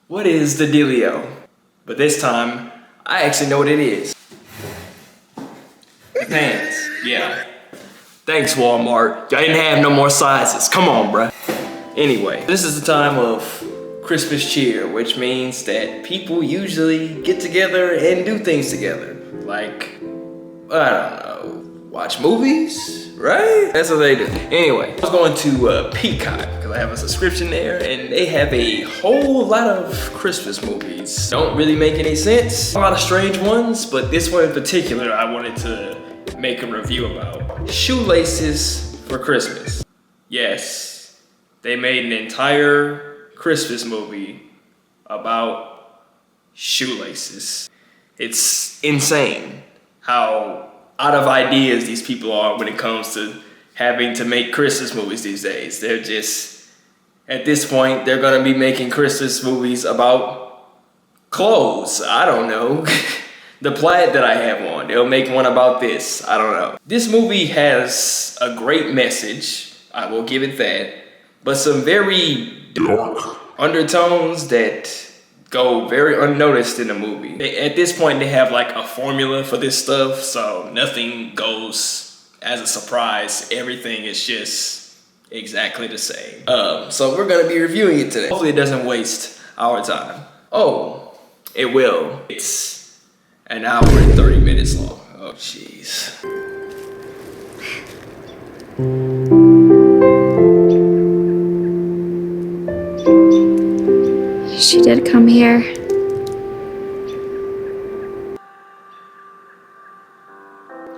What is the dealio? But this time, I actually know what it is. The pants, yeah. Thanks, Walmart. Y'all didn't have no more sizes. Come on, bruh. Anyway, this is the time of Christmas cheer, which means that people usually get together and do things together. Like, I don't know, watch movies, right? That's what they do. Anyway, I was going to Peacock because I have a subscription there and they have a whole lot of Christmas movies. Don't really make any sense. A lot of strange ones, but this one in particular I wanted to make a review about. Shoelaces for Christmas. Yes, they made an entire Christmas movie about shoelaces. It's insane how out of ideas these people are when it comes to having to make Christmas movies these days. They're just, at this point, they're gonna be making Christmas movies about clothes. I don't know. The plaid that I have on, they'll make one about this. I don't know. This movie has a great message, I will give it that, but some very dark undertones that go very unnoticed in the movie. At this point, they have like a formula for this stuff, so nothing goes as a surprise. Everything is just exactly the same. So we're gonna be reviewing it today. Hopefully it doesn't waste our time. Oh, it will. It's an hour and 30 minutes long. Oh, jeez. She did come here.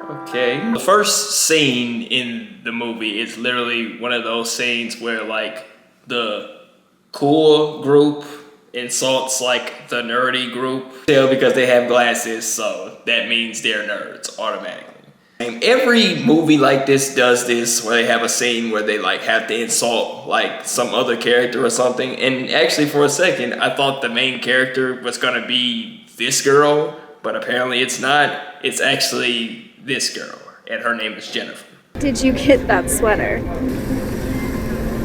Okay. The first scene in the movie is literally one of those scenes where like the cool group insults like the nerdy group. Because they have glasses, so that means they're nerds automatically. And every movie like this does this, where they have a scene where they like have to insult like some other character or something. And actually for a second, I thought the main character was gonna be this girl, but apparently it's not. It's actually this girl, and her name is Jennifer. Did you get that sweater?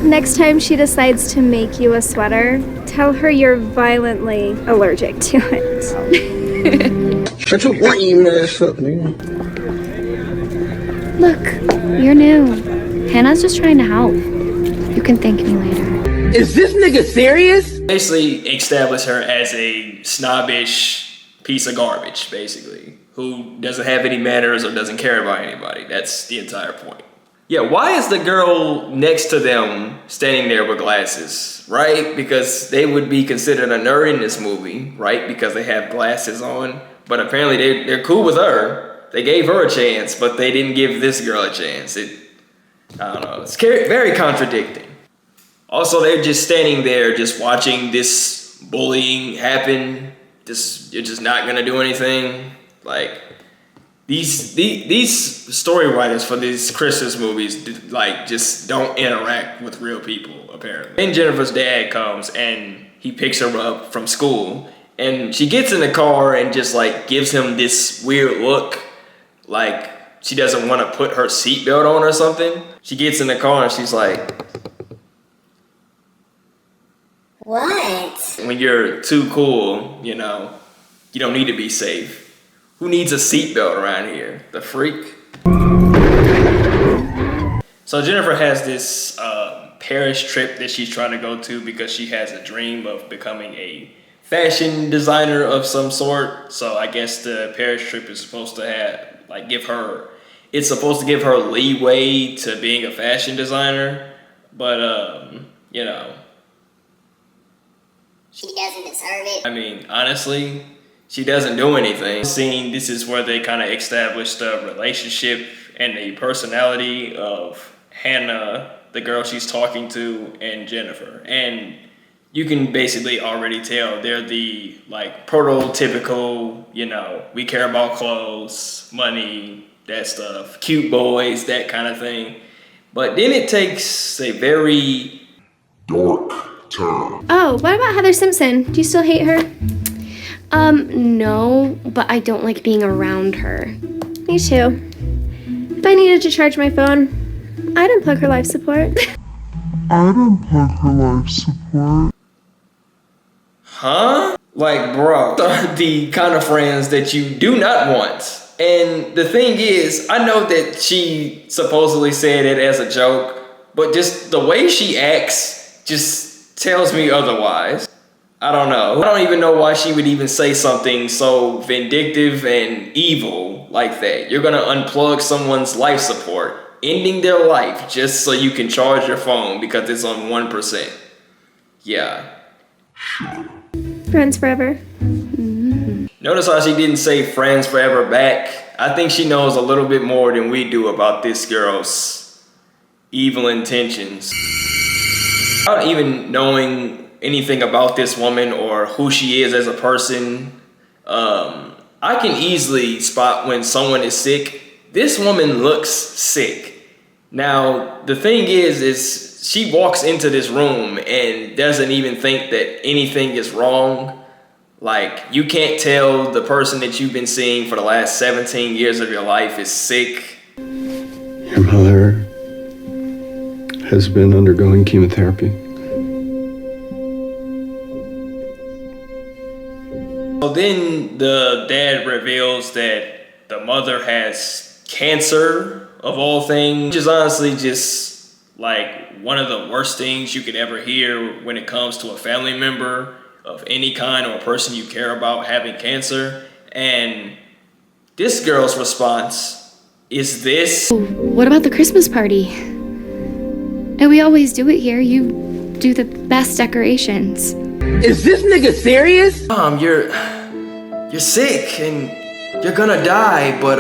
Next time she decides to make you a sweater, tell her you're violently allergic to it. Shut your lame ass up, nigga. Look, you're new. Hannah's just trying to help. You can thank me later. Is this nigga serious? Basically establish her as a snobbish piece of garbage, basically, who doesn't have any manners or doesn't care about anybody. That's the entire point. Yeah, why is the girl next to them standing there with glasses, right? Because they would be considered a nerd in this movie, right? Because they have glasses on, but apparently they're cool with her. They gave her a chance, but they didn't give this girl a chance. I don't know, it's very contradicting. Also, they're just standing there just watching this bullying happen. You're just not gonna do anything. Like, these story writers for these Christmas movies, like, just don't interact with real people, apparently. And Jennifer's dad comes and he picks her up from school, and she gets in the car and just like gives him this weird look, like she doesn't want to put her seatbelt on or something. She gets in the car and she's like, "What? When you're too cool, you know, you don't need to be safe. Who needs a seatbelt around here? The freak?" So Jennifer has this Paris trip that she's trying to go to because she has a dream of becoming a fashion designer of some sort. So I guess the Paris trip is supposed to it's supposed to give her leeway to being a fashion designer. But, you know, She doesn't deserve it. I mean, honestly, she doesn't do anything. Scene, this is where they kind of establish the relationship and the personality of Hannah, the girl she's talking to, and Jennifer. And you can basically already tell they're the like prototypical, you know, we care about clothes, money, that stuff, cute boys, that kind of thing. But then it takes a very dark turn. Oh, what about Heather Simpson? Do you still hate her? No, but I don't like being around her. Me too. If I needed to charge my phone, I'd unplug her life support. huh? Like, bro, are the kind of friends that you do not want. And the thing is, I know that she supposedly said it as a joke, but just the way she acts just tells me otherwise. I don't know. I don't even know why she would even say something so vindictive and evil like that. You're gonna unplug someone's life support, ending their life just so you can charge your phone because it's on 1%. Yeah. Friends forever. Notice how she didn't say friends forever back. I think she knows a little bit more than we do about this girl's evil intentions. Without even knowing anything about this woman or who she is as a person, I can easily spot when someone is sick. This woman looks sick. Now, the thing is she walks into this room and doesn't even think that anything is wrong. Like, you can't tell the person that you've been seeing for the last 17 years of your life is sick. Your mother has been undergoing chemotherapy. So then the dad reveals that the mother has cancer, of all things, which is honestly just like one of the worst things you could ever hear when it comes to a family member of any kind or a person you care about having cancer. And this girl's response is this. What about the Christmas party? And we always do it here. You do the best decorations. Is this nigga serious? Mom, you're sick and you're gonna die, but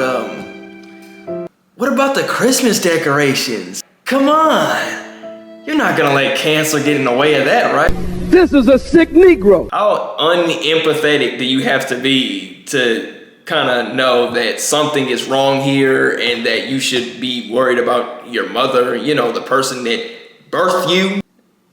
what about the Christmas decorations? Come on, you're not gonna let cancer get in the way of that, right? This is a sick Negro. How unempathetic do you have to be to kind of know that something is wrong here and that you should be worried about your mother, you know, the person that birthed you?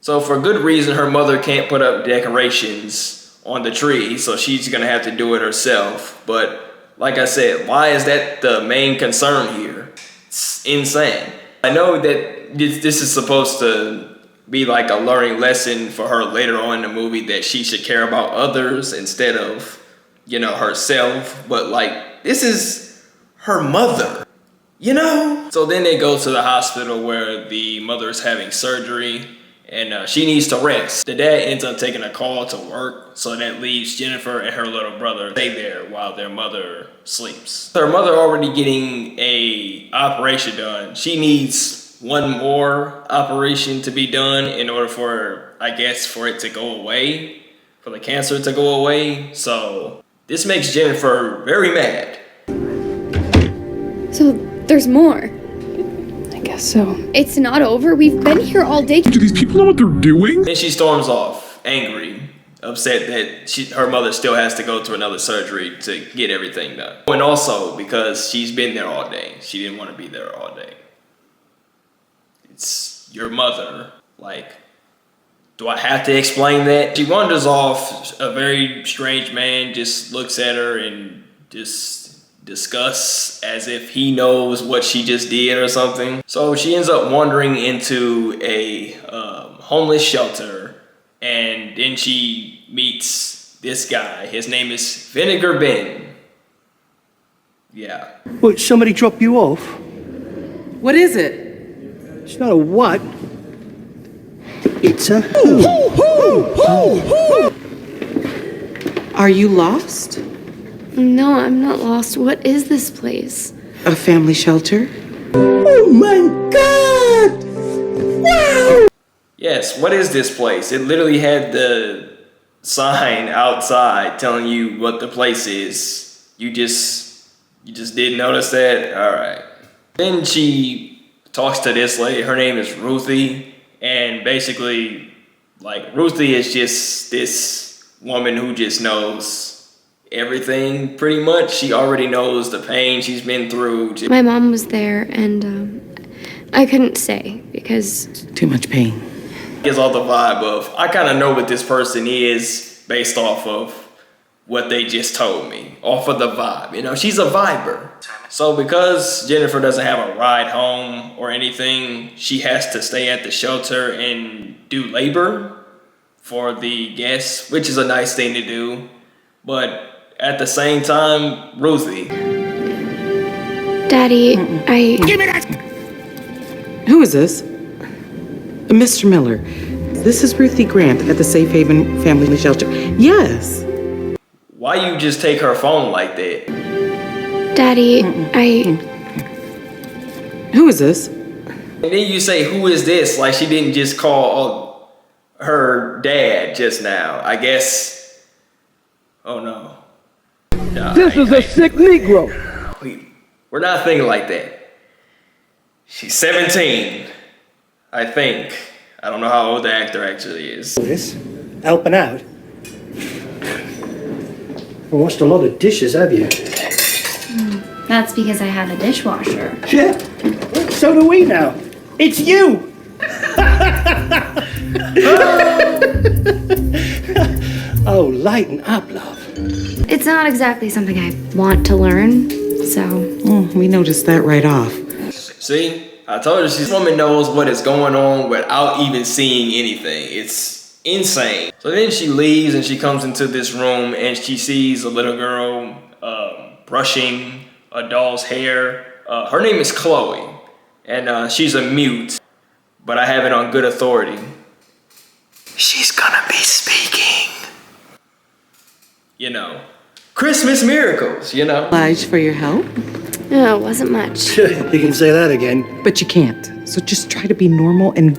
So for good reason, her mother can't put up decorations on the tree, so she's gonna have to do it herself. But like I said, why is that the main concern here? It's insane. I know that this is supposed to be like a learning lesson for her later on in the movie, that she should care about others instead of, you know, herself. But like, this is her mother, you know? So then they go to the hospital where the mother is having surgery and she needs to rest. The dad ends up taking a call to work, so that leaves Jennifer and her little brother stay there while their mother sleeps. Her mother already getting a operation done. She needs one more operation to be done in order for, I guess, for it to go away, for the cancer to go away. So this makes Jennifer very mad. So there's more. I guess so. It's not over. We've been here all day. Do these people know what they're doing? Then she storms off, angry, upset that her mother still has to go to another surgery to get everything done. And also because she's been there all day. She didn't want to be there all day. It's your mother. Like, do I have to explain that? She wanders off. A very strange man just looks at her and just discuss as if he knows what she just did or something. So she ends up wandering into a homeless shelter, and then she meets this guy. His name is Vinegar Ben. Yeah. What, somebody drop you off? What is it? It's not a what. It's a who. Are you lost? No, I'm not lost. What is this place? A family shelter? Oh my God! Wow! Yes, what is this place? It literally had the sign outside telling you what the place is. You just didn't notice that? All right. Then she talks to this lady. Her name is Ruthie. And basically, like, Ruthie is just this woman who just knows everything, pretty much. She already knows the pain she's been through. My mom was there, and I couldn't say because... Too much pain. Gives all the vibe of, I kind of know what this person is based off of what they just told me, off of the vibe. You know, she's a viber. So because Jennifer doesn't have a ride home or anything, she has to stay at the shelter and do labor for the guests, which is a nice thing to do. But at the same time, Ruthie. Daddy, Give me that! Who is this? Mr. Miller. This is Ruthie Grant at the Safe Haven Family Shelter. Yes. Why you just take her phone like that? Daddy, Who is this? And then you say, who is this? Like she didn't just call her dad just now. I guess. Oh no. Nah, This is a sick Negro. We're not thinking like that. She's 17, I think. I don't know how old the actor actually is. This, helping out. Washed a lot of dishes, have you? that's because I have a dishwasher. Yeah. So do we now. It's you. Oh, lighten up, love. It's not exactly something I want to learn, so... We noticed that right off. See? I told you, this woman knows what is going on without even seeing anything. It's insane. So then she leaves and she comes into this room and she sees a little girl brushing a doll's hair. Her name is Chloe, and she's a mute, but I have it on good authority. She's gonna be speaking. You know, Christmas miracles, you know. Obliged for your help, No, it wasn't much. You can say that again. but you can't. So just try to be normal and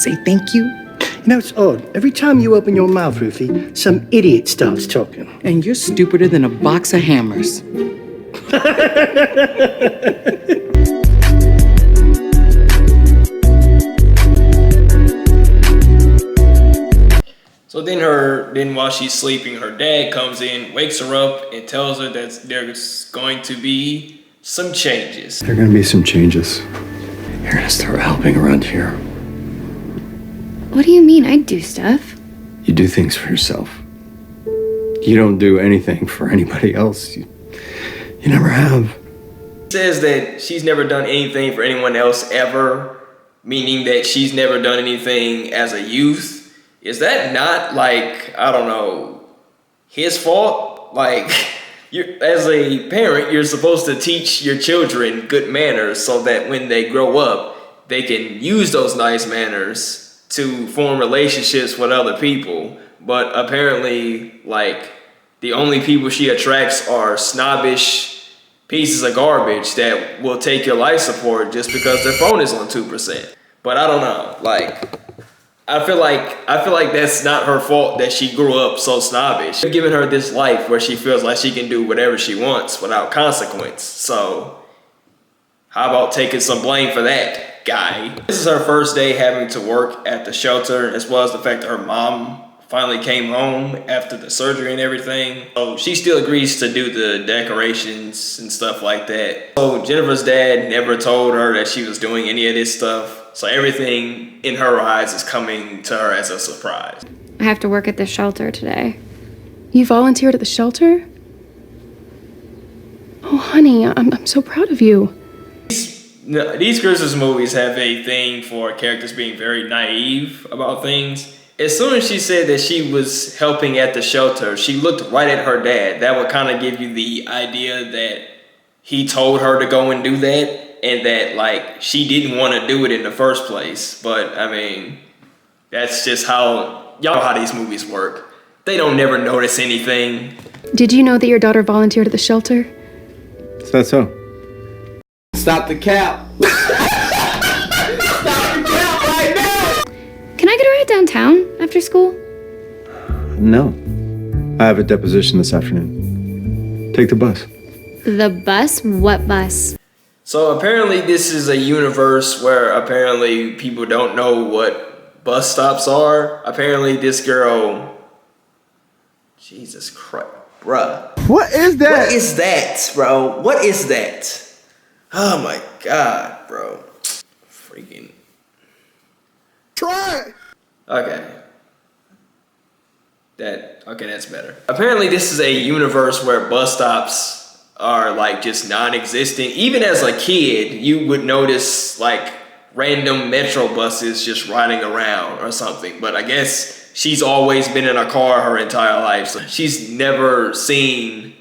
say thank you. You know, it's odd. Every time you open your mouth, Ruthie, some idiot starts talking. And you're stupider than a box of hammers. So then while she's sleeping, her dad comes in, wakes her up, and tells her that there's going to be some changes. There are gonna be some changes. You're gonna start helping around here. What do you mean? I do stuff. You do things for yourself. You don't do anything for anybody else. You never have. Says that she's never done anything for anyone else ever, meaning that she's never done anything as a youth. Is that not, like, I don't know, his fault? Like, as a parent, you're supposed to teach your children good manners so that when they grow up, they can use those nice manners to form relationships with other people. But apparently, like, the only people she attracts are snobbish pieces of garbage that will take your life support just because their phone is on 2%. But I don't know, like, I feel like that's not her fault that she grew up so snobbish. They're giving her this life where she feels like she can do whatever she wants without consequence. So how about taking some blame for that, guy? This is her first day having to work at the shelter, as well as the fact that her mom finally came home after the surgery and everything. So she still agrees to do the decorations and stuff like that. So Jennifer's dad never told her that she was doing any of this stuff. So everything in her eyes is coming to her as a surprise. I have to work at the shelter today. You volunteered at the shelter? Oh, honey, I'm so proud of you. These Christmas movies have a thing for characters being very naive about things. As soon as she said that she was helping at the shelter, she looked right at her dad. That would kind of give you the idea that he told her to go and do that, and that, like, she didn't want to do it in the first place. But, I mean, that's just how, y'all know how these movies work. They don't never notice anything. Did you know that your daughter volunteered at the shelter? Is that so? Stop the cap. Can I get a ride downtown after school? No. I have a deposition this afternoon. Take the bus. The bus? What bus? So apparently this is a universe where apparently people don't know what bus stops are. Apparently this girl, Jesus Christ, bruh. What is that? What is that, bro? What is that? Oh my God, bro. Freaking. Try. Okay. Okay, that's better. Apparently this is a universe where bus stops are like just non-existent. Even as a kid, you would notice like random metro buses just riding around or something. But I guess she's always been in a car her entire life. So she's never seen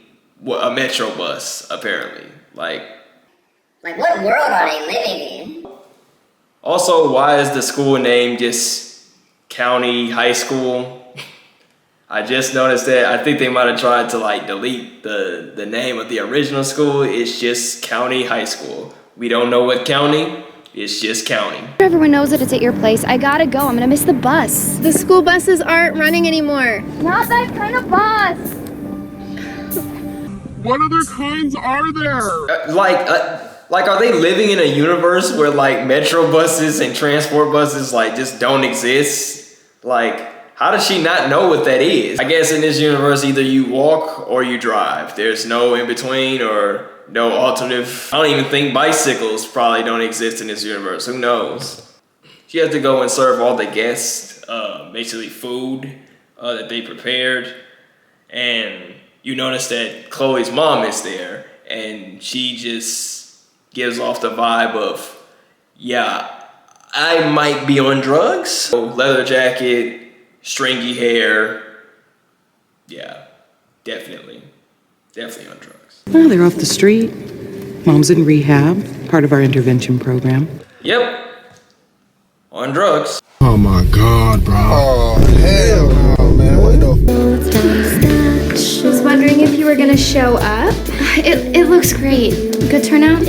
a metro bus, apparently. Like what world are they living in? Also, why is the school name just County High School? I just noticed that. I think they might have tried to like delete the name of the original school. It's just County High School. We don't know what county. It's just county. Everyone knows that it's at your place. I gotta go. I'm gonna miss the bus. The school buses aren't running anymore. Not that kind of bus. What other kinds are there? Like, are they living in a universe where like metro buses and transport buses like just don't exist? Like, how does she not know what that is? I guess in this universe, either you walk or you drive. There's no in between or no alternative. I don't even think bicycles probably don't exist in this universe. Who knows? She has to go and serve all the guests, basically food that they prepared. And you notice that Chloe's mom is there and she just gives off the vibe of, yeah, I might be on drugs. Leather jacket, stringy hair. Yeah, definitely on drugs. Well, they're off the street. Mom's in rehab, part of our intervention program. Yep, on drugs. Oh my God, bro. Oh, hell no, man. What the I was wondering if you were gonna show up. It looks great. Good turnout?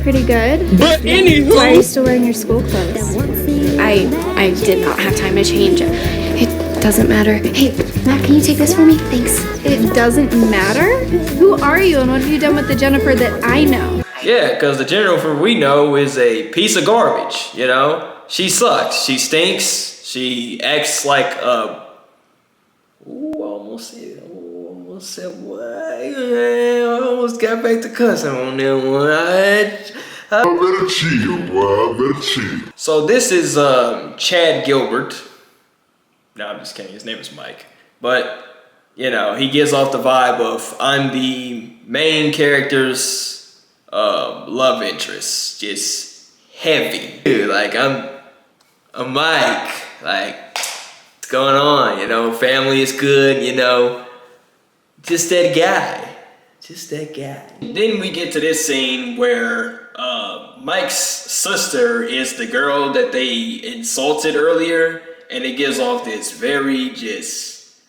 Pretty good. But anywho. Why are you still wearing your school clothes? I did not have time to change. It doesn't matter. Hey, Matt, can you take this for me? Thanks. It doesn't matter? Who are you and what have you done with the Jennifer that I know? Yeah, because the Jennifer we know is a piece of garbage, you know? She sucks, she stinks, she acts like a... Ooh, almost said what? I almost got back to cussing on that one. I better chill, boy. I better chill. So this is Chad Gilbert. No, I'm just kidding. His name is Mike. But, you know, he gives off the vibe of, I'm the main character's love interest. Just heavy. Dude, like, I'm Mike. Like, what's going on? You know, family is good, you know. Just that guy. Just that guy. Then we get to this scene where Mike's sister is the girl that they insulted earlier, and it gives off this very just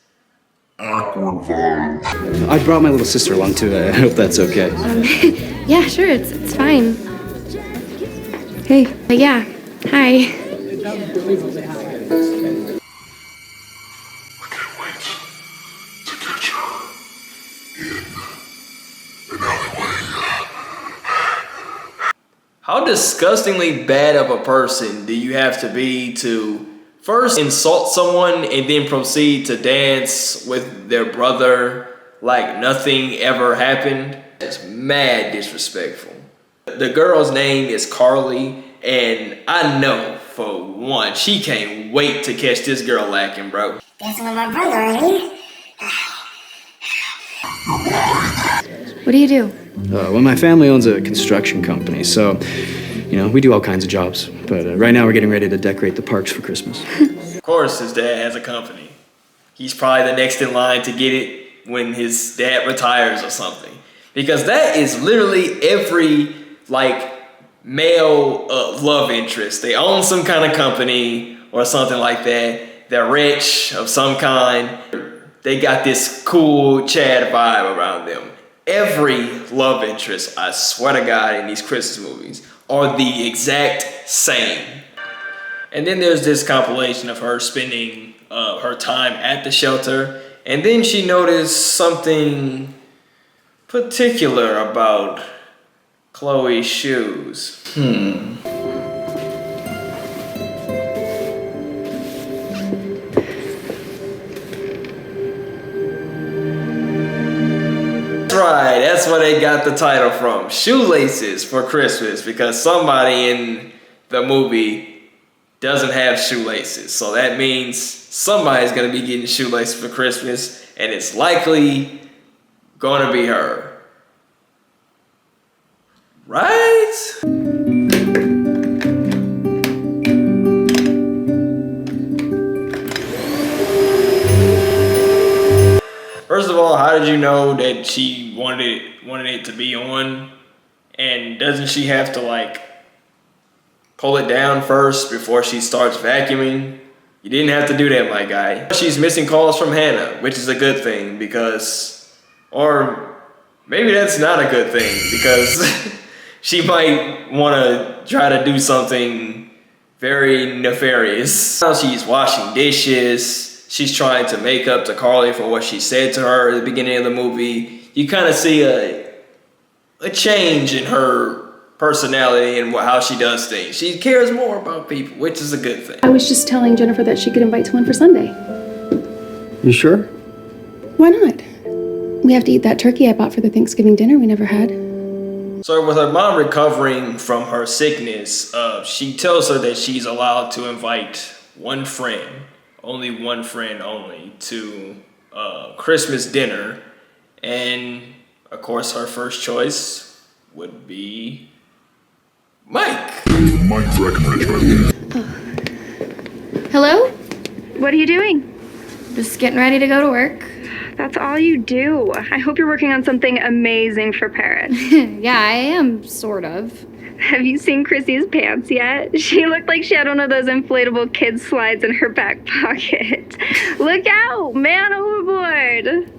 Awkward vibe. I brought my little sister along too. I hope that's okay. Yeah, sure, it's fine. Hey. Yeah, hi. How disgustingly bad of a person do you have to be to first insult someone and then proceed to dance with their brother like nothing ever happened? It's mad disrespectful. The girl's name is Carly, and I know for one, she can't wait to catch this girl lacking, bro. Dancing with my brother, eh? What do you do? Well, my family owns a construction company, so, you know, we do all kinds of jobs. But right now we're getting ready to decorate the parks for Christmas. Of course, his dad has a company. He's probably the next in line to get it when his dad retires or something. Because that is literally every, like, male love interest. They own some kind of company or something like that. They're rich of some kind. They got this cool Chad vibe around them. Every love interest, I swear to God, in these Christmas movies are the exact same. And then there's this compilation of her spending her time at the shelter. And then she noticed something particular about Chloe's shoes. Right, that's where they got the title from. Shoelaces for Christmas, because somebody in the movie doesn't have shoelaces. So that means somebody's gonna be getting shoelaces for Christmas, and it's likely gonna be her. Right? First of all, how did you know that she wanted it to be on? And doesn't she have to like pull it down first before she starts vacuuming? You didn't have to do that, my guy. She's missing calls from Hannah, which is a good thing because, or maybe that's not a good thing because she might want to try to do something very nefarious. Now she's washing dishes. She's trying to make up to Carly for what she said to her at the beginning of the movie. You kind of see a change in her personality and how she does things. She cares more about people, which is a good thing. I was just telling Jennifer that she could invite to one for Sunday. You sure? Why not? We have to eat that turkey I bought for the Thanksgiving dinner we never had. So with her mom recovering from her sickness, she tells her that she's allowed to invite one friend, to Christmas dinner. And of course, her first choice would be Mike. Mike Breckenridge. Hello? What are you doing? Just getting ready to go to work. That's all you do. I hope you're working on something amazing for Parrot. Yeah, I am, sort of. Have you seen Chrissy's pants yet? She looked like she had one of those inflatable kid slides in her back pocket. Look out, man overboard.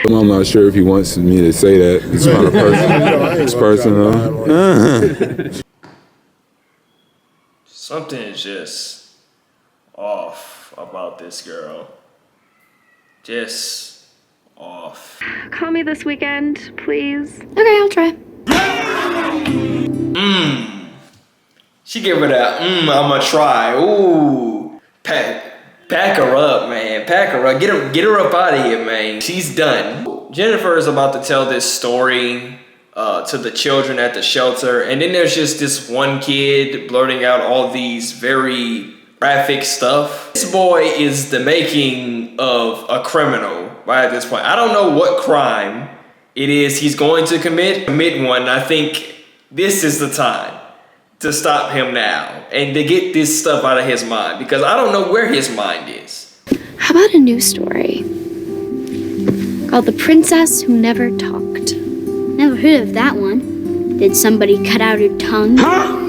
I'm not sure if he wants me to say that. It's kind of personal. It's personal. Something is just off about this girl. Just off. Call me this weekend, please. Okay, I'll try. She give her that, I'ma try. Ooh. Pack her up, man. Pack her up. Get her up out of here, man. She's done. Jennifer is about to tell this story to the children at the shelter. And then there's just this one kid blurting out all these very graphic stuff. This boy is the making of a criminal right at this point. I don't know what crime it is he's going to commit one. I think this is the time to stop him now and to get this stuff out of his mind because I don't know where his mind is. How about a new story called The Princess Who Never Talked? Never heard of that one. Did somebody cut out her tongue?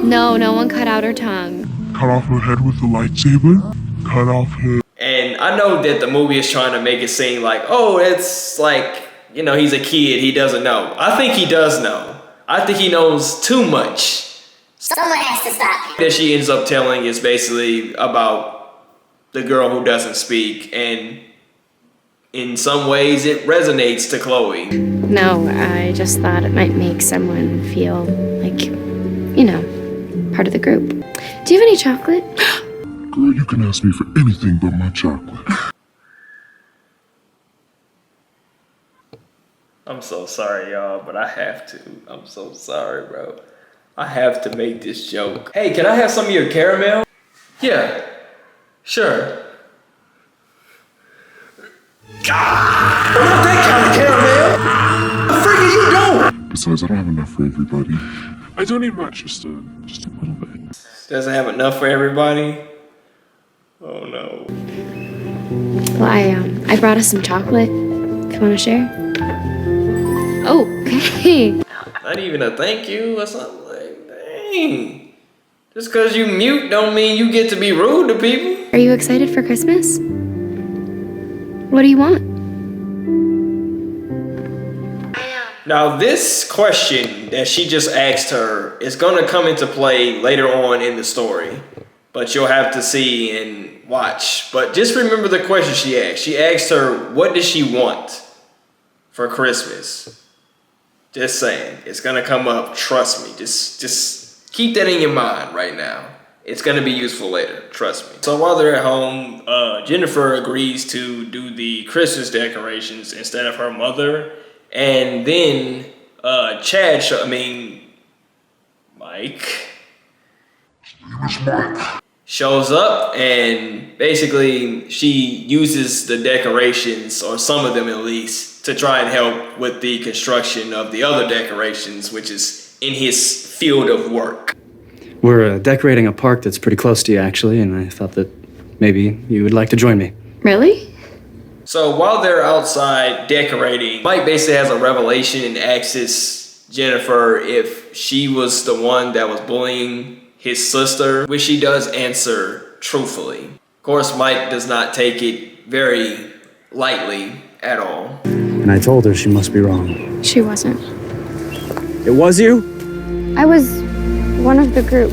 No, no one cut out her tongue. Cut off her head with a lightsaber. Cut off her. And I know that the movie is trying to make it seem like, oh, it's like, you know, he's a kid, he doesn't know. I think he does know. I think he knows too much. Someone has to stop him. That she ends up telling is basically about the girl who doesn't speak, and in some ways it resonates to Chloe. No, I just thought it might make someone feel like, you know, part of the group. Do you have any chocolate? Girl, you can ask me for anything but my chocolate. I'm so sorry, y'all, but I have to. I'm so sorry, bro. I have to make this joke. Hey, can I have some of your caramel? Yeah, sure. God, not that kind of caramel. The frick are you doing? Besides, I don't have enough for everybody. I don't need much, just a little bit. Doesn't have enough for everybody? Oh no. Well, I brought us some chocolate. If you want to share. Oh, okay. Not even a thank you or something like, dang. Just because you mute don't mean you get to be rude to people. Are you excited for Christmas? What do you want? Now this question that she just asked her is gonna come into play later on in the story. but you'll have to see and watch. But just remember the question she asked. She asked her, what does she want for Christmas? Just saying, it's gonna come up, trust me. Just keep that in your mind right now. It's gonna be useful later, trust me. So while they're at home, Jennifer agrees to do the Christmas decorations instead of her mother. And then Mike shows up, and basically she uses the decorations, or some of them at least, to try and help with the construction of the other decorations, which is in his field of work. We're decorating a park that's pretty close to you, actually, and I thought that maybe you would like to join me. Really? So while they're outside decorating, Mike basically has a revelation and asks Jennifer if she was the one that was bullying his sister, which she does answer truthfully. Of course, Mike does not take it very lightly at all. And I told her she must be wrong. She wasn't. It was you? I was one of the group.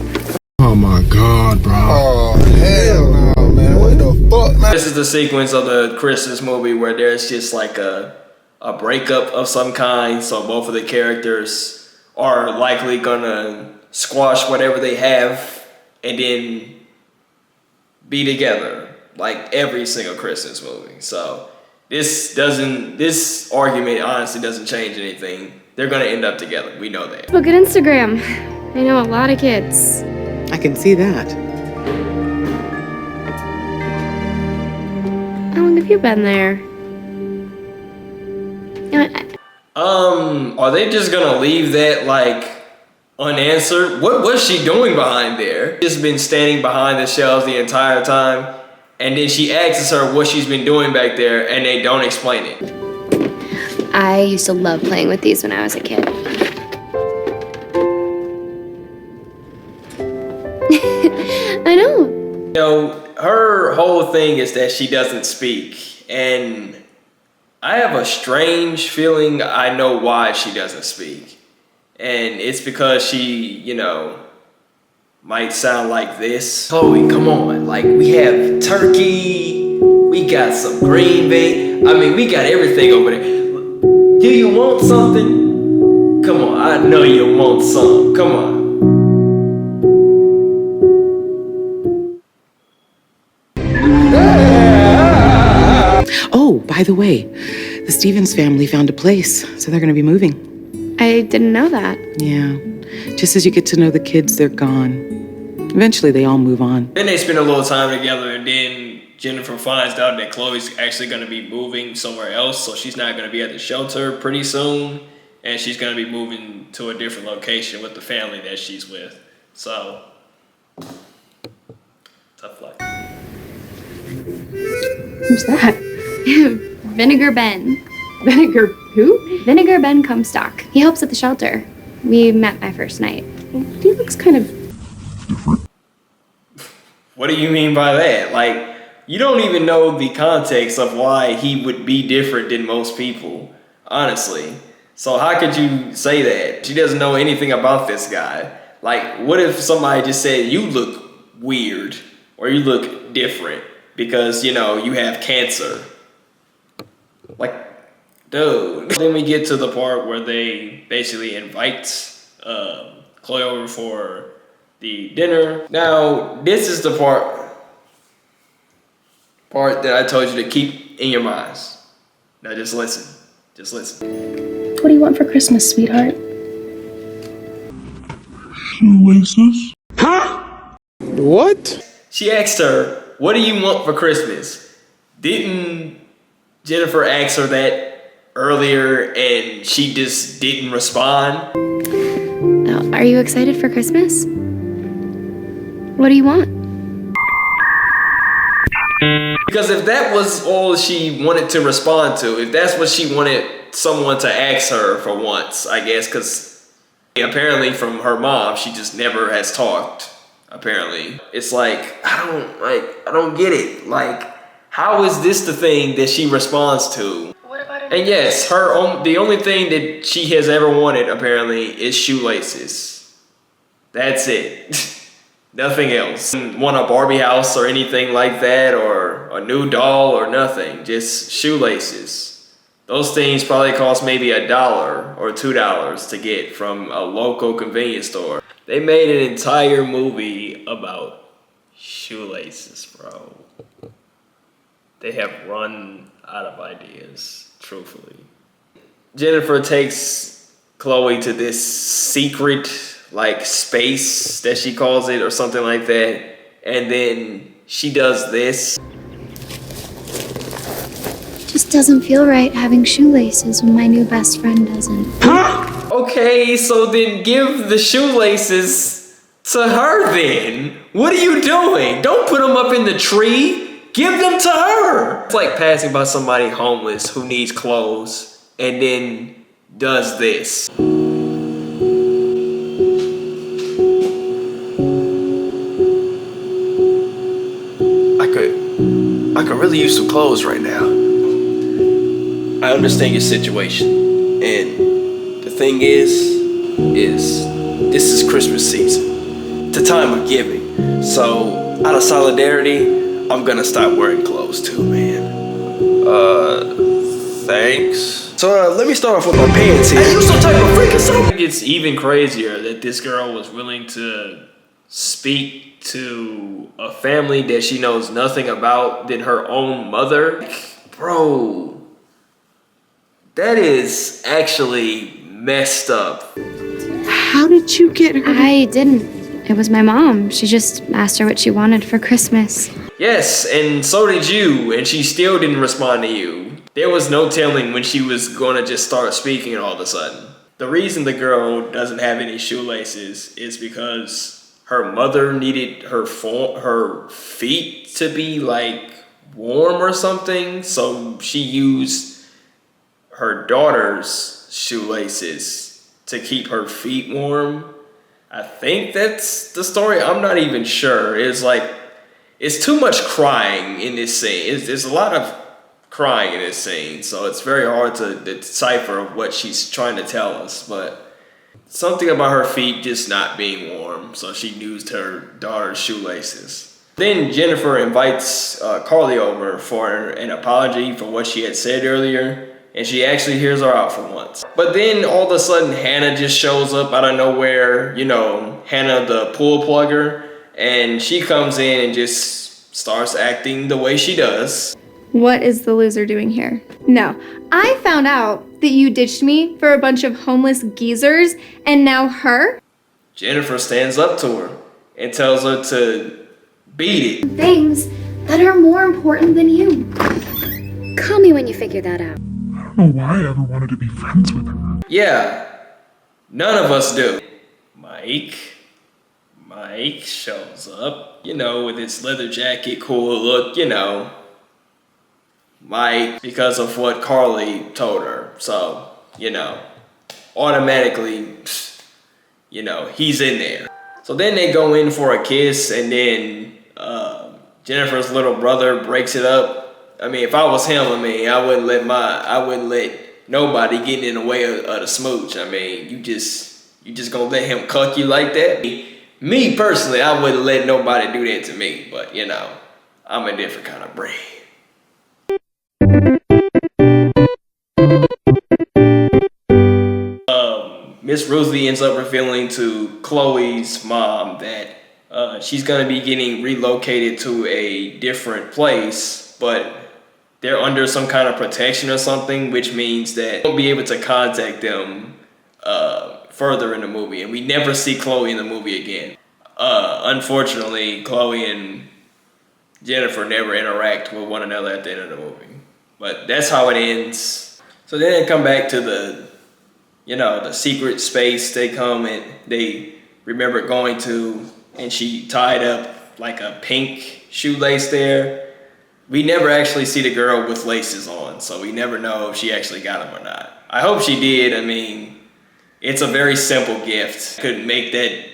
Oh my God, bro. Oh, hell no, man. What the fuck, man? This is the sequence of the Christmas movie where there's just like a breakup of some kind. So both of the characters are likely gonna squash whatever they have and then be together, like every single Christmas movie. So this argument honestly doesn't change anything. They're gonna end up together. We know that. Look at Instagram. I know a lot of kids. I can see that. How long have you been there? Are they just gonna leave that like unanswered? What was she doing behind there? Just been standing behind the shelves the entire time, and then she asks her what she's been doing back there, and they don't explain it. I used to love playing with these when I was a kid. I know. You know, her whole thing is that she doesn't speak, and I have a strange feeling I know why she doesn't speak. And it's because she, you know, might sound like this. Chloe, come on. Like, we have turkey. We got some green bay. I mean, we got everything over there. Do you want something? Come on. I know you want some. Come on. Oh, by the way, the Stevens family found a place, so they're gonna be moving. I didn't know that. Yeah. Just as you get to know the kids, they're gone. Eventually, they all move on. Then they spend a little time together, and then Jennifer finds out that Chloe's actually going to be moving somewhere else, so she's not going to be at the shelter pretty soon, and she's going to be moving to a different location with the family that she's with. So, tough luck. Who's that? Vinegar Ben. Vinegar who? Vinegar Ben Comstock. He helps at the shelter. We met my first night. He looks kind of... What do you mean by that? Like, you don't even know the context of why he would be different than most people, honestly. So how could you say that? She doesn't know anything about this guy. Like, what if somebody just said, you look weird, or you look different because, you know, you have cancer? Like, dude. Then we get to the part where they basically invite Chloe over for the dinner. Now, this is the part that I told you to keep in your minds. Now just listen. Just listen. What do you want for Christmas, sweetheart? Shoelaces? Huh? What? She asked her, what do you want for Christmas? Didn't Jennifer ask her that earlier and she just didn't respond? Oh, are you excited for Christmas? What do you want? Because if that was all she wanted to respond to, if that's what she wanted someone to ask her for once, I guess, because apparently from her mom, she just never has talked, apparently. It's like, I don't get it. Like, how is this the thing that she responds to? And yes, the only thing that she has ever wanted, apparently, is shoelaces. That's it. Nothing else. Didn't want a Barbie house or anything like that, or a new doll or nothing. Just shoelaces. Those things probably cost maybe $1 or $2 to get from a local convenience store. They made an entire movie about shoelaces, bro. They have run out of ideas, truthfully. Jennifer takes Chloe to this secret, like, space that she calls it or something like that. And then she does this. Just doesn't feel right having shoelaces when my new best friend doesn't. Okay, so then give the shoelaces to her then. What are you doing? Don't put them up in the tree. Give them to her. It's like passing by somebody homeless who needs clothes and then does this. I could really use some clothes right now. I understand your situation, and the thing is this is Christmas season. It's a time of giving. So out of solidarity, I'm gonna stop wearing clothes too, man. Thanks. So let me start off with my pants here. Hey, you some type of freak or something? It's even crazier that this girl was willing to speak to a family that she knows nothing about than her own mother. Bro, that is actually messed up. How did you get her? I didn't. It was my mom. She just asked her what she wanted for Christmas. Yes, and so did you, and she still didn't respond to you. There was no telling when she was gonna just start speaking all of a sudden. The reason the girl doesn't have any shoelaces is because her mother needed her feet to be like warm or something, so she used her daughter's shoelaces to keep her feet warm. I think that's the story. I'm not even sure. It's too much crying in this scene. There's a lot of crying in this scene, so it's very hard to decipher what she's trying to tell us, but something about her feet just not being warm, so she used her daughter's shoelaces. Then Jennifer invites Carly over for an apology for what she had said earlier, and she actually hears her out for once. But then all of a sudden Hannah just shows up out of nowhere, you know, Hannah the pool plugger, and she comes in and just starts acting the way she does. What is the loser doing here? No, I found out that you ditched me for a bunch of homeless geezers, and now her? Jennifer stands up to her and tells her to beat it. Things that are more important than you. Call me when you figure that out. I don't know why I ever wanted to be friends with her. Yeah, none of us do. Mike shows up, you know, with his leather jacket, cool look, you know. Mike, because of what Carly told her. So, you know, automatically, you know, he's in there. So then they go in for a kiss, and then Jennifer's little brother breaks it up. I mean, if I was him, I wouldn't let nobody get in the way of the smooch. I mean, you just gonna let him cuck you like that? Me personally, I wouldn't let nobody do that to me, but you know, I'm a different kind of breed. Miss Ruthie ends up revealing to Chloe's mom that she's gonna be getting relocated to a different place, but they're under some kind of protection or something, which means that they won't be able to contact them further in the movie, and we never see Chloe in the movie again. Unfortunately, Chloe and Jennifer never interact with one another at the end of the movie, but that's how it ends. So then they come back to the secret space they come and they remember going to, and she tied up like a pink shoelace there. We never actually see the girl with laces on, so we never know if she actually got them or not. I hope she did. I mean, it's a very simple gift. Could make that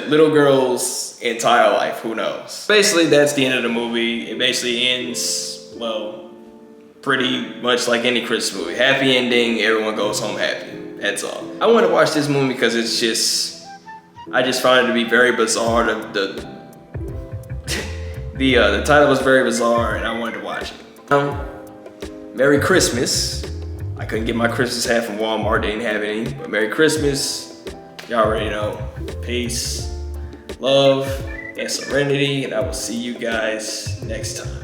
little girl's entire life, who knows? Basically, that's the end of the movie. It basically ends, well, pretty much like any Christmas movie. Happy ending, everyone goes home happy. That's all. I want to watch this movie because it's just I just found it to be very bizarre. The title was very bizarre, and I wanted to watch it. Merry Christmas. I couldn't get my Christmas hat from Walmart. They didn't have any. But Merry Christmas. Y'all already know. Peace, love, and serenity. And I will see you guys next time.